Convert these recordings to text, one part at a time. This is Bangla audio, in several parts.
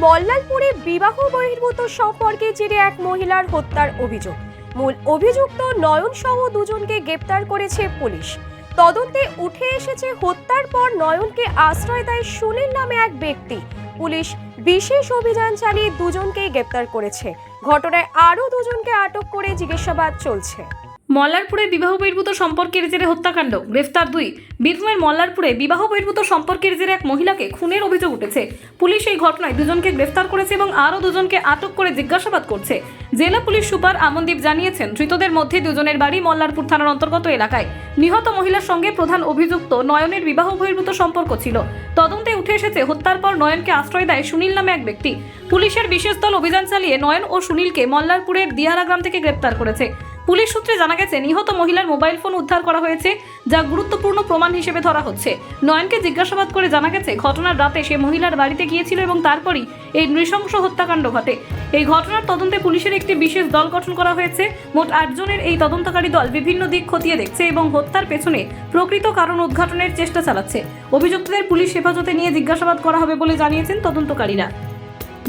মল্লালপুরে বিবাহ বহির্ভূত সম্পর্কে জেরে এক মহিলার হত্যার অভিযোগ। মূল অভিযুক্ত নয়ন সহ দুজনকে গ্রেপ্তার করেছে পুলিশ। তদন্তে উঠে এসেছে হত্যার পর নয়নকে আশ্রয় দেয় সুনীল নামে এক ব্যক্তি। পুলিশ বিশেষ অভিযান চালিয়ে দুজনকেই গ্রেপ্তার করেছে। ঘটনায় আরও দুজনকে আটক করে জিজ্ঞাসাবাদ চলছে। মল্লারপুরে বিবাহ বহির্ভূত সম্পর্কের জেরে হত্যাকাণ্ড, গ্রেফতার 2। বীরভূমের মল্লারপুরে বিবাহ বহির্ভূত সম্পর্কের জেরে এক মহিলাকে খুনের অভিযোগ উঠেছে। পুলিশ এই ঘটনায় দুজনকে গ্রেফতার করেছে এবং আরও দুজনকে আটক করে জিজ্ঞাসাবাদ করছে। জেলা পুলিশ সুপার আমনদীপ জানিয়েছেন, ধৃতদের মধ্যে দুজনের বাড়ি মল্লারপুর থানার অন্তর্গত এলাকায়। নিহত মহিলার সঙ্গে প্রধান অভিযুক্ত নয়নের বিবাহ বহির্ভূত সম্পর্ক ছিল। তদন্তে উঠে এসেছে হত্যার পর নয়নকে আশ্রয় দেয় সুনীল নামে এক ব্যক্তি। পুলিশের বিশেষ দল অভিযান চালিয়ে নয়ন ও সুনীলকে মল্লারপুরের দিয়ারা গ্রাম থেকে গ্রেপ্তার করেছে। পুলিশ সূত্রে জানা গেছে, নিহত মহিলার মোবাইল ফোন উদ্ধার করা হয়েছে, যা গুরুত্বপূর্ণ প্রমাণ হিসেবে ধরা হচ্ছে। নয়নকে জিজ্ঞাসাবাদ করে জানা গেছে, ঘটনার রাতে সে মহিলার বাড়িতে গিয়েছিল এবং তারপরই এই নৃশংস হত্যাকাণ্ড ঘটে। এই ঘটনার তদন্তে পুলিশের একটি বিশেষ দল গঠন করা হয়েছে। মোট 8 জনের এই তদন্তকারী দল বিভিন্ন দিক খতিয়ে দেখছে এবং হত্যার পেছনে প্রকৃত কারণ উদ্ঘাটনের চেষ্টা চালাচ্ছে। অভিযুক্তদের পুলিশ হেফাজতে নিয়ে জিজ্ঞাসাবাদ করা হবে বলে জানিয়েছেন তদন্তকারীরা।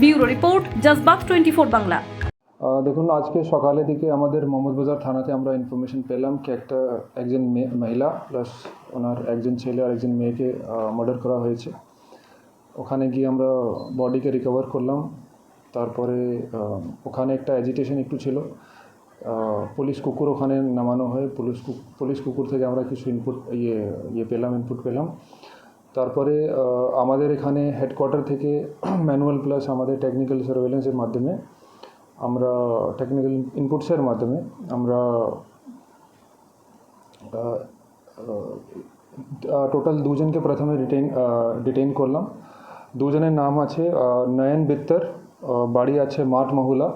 Bureau report, জজবাত 24 Bangla. দেখুন, আজকে সকালের দিকে আমাদের মোহাম্মদবাজার থানাতে আমরা ইনফরমেশন পেলাম কি একজন মহিলা প্লাস ওনার একজন ছেলে আর একজন মেয়েকে মার্ডার করা হয়েছে। ওখানে গিয়ে আমরা বডিকে রিকভার করলাম। তারপরে ওখানে একটা অ্যাজিটেশন একটু ছিল। পুলিশ কুকুর ওখানে নামানো হয়। পুলিশ কুকুর থেকে আমরা কিছু ইনপুট পেলাম। তারপরে আমাদের এখানে হেডকোয়ার্টার থেকে ম্যানুয়াল প্লাস আমাদের টেকনিক্যাল সার্ভেলেন্সের মাধ্যমে আমরা টেকনিক্যাল ইনপুটসের মাধ্যমে আমরা টোটাল দুজনকে প্রথমে ডিটেইন করলাম। দুজনের নাম আছে নয়ন বিত্তর, বাড়ি আছে মাঠ মহুলা,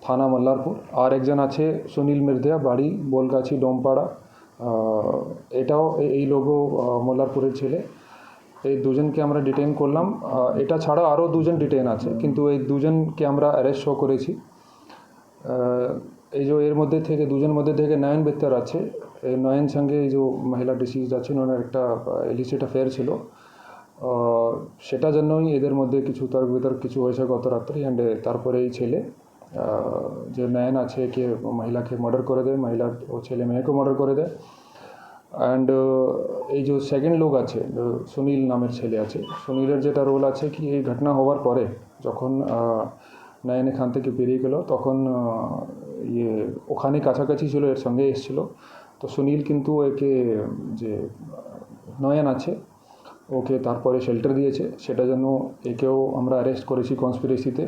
থানা মল্লারপুর। আর একজন আছে সুনীল মির্দিয়া, বাড়ি বোলগাছি ডোমপাড়া। এই লোগো মল্লারপুরের ছেলে। এই দুজনকে আমরা ডিটেইন করলাম। এটা ছাড়া আরও দুজন ডিটেইন আছে, কিন্তু এই দুজনকে আমরা অ্যারেস্ট করেছি। এই যে এর মধ্যে থেকে দুজন মধ্যে থেকে নয়ন বিত্তর আছে। এই নয়ন সঙ্গে এই যে মহিলা ডিসিজ আছে, ওনার একটা ইলিসিট অ্যাফেয়ার ছিল। সেটার জন্যই এদের মধ্যে কিছু তর্ক বিতর্ক কিছু হয়েছে গত রাত্রি। অ্যান্ড তারপরে এই ছেলে যে নয়ন আছে কে মহিলাকে মার্ডার করে দেয়, মহিলার ও ছেলে মেয়েকে মার্ডার করে দেয়। অ্যান্ড এই যে সেকেন্ড লোক আছে, সুনীল নামের ছেলে আছে, সুনীলের যেটা রোল আছে কি এই ঘটনা হওয়ার পরে যখন নয়ন এখান থেকে বেরিয়ে গেল, তখন ওখানে কাছাকাছি ছিল, এর সঙ্গে এসেছিল। তো সুনীল কিন্তু একে যে নয়ন আছে ওকে তারপরে শেল্টার দিয়েছে। সেটার জন্য একেও আমরা অ্যারেস্ট করেছি কনস্পিরেসিতে।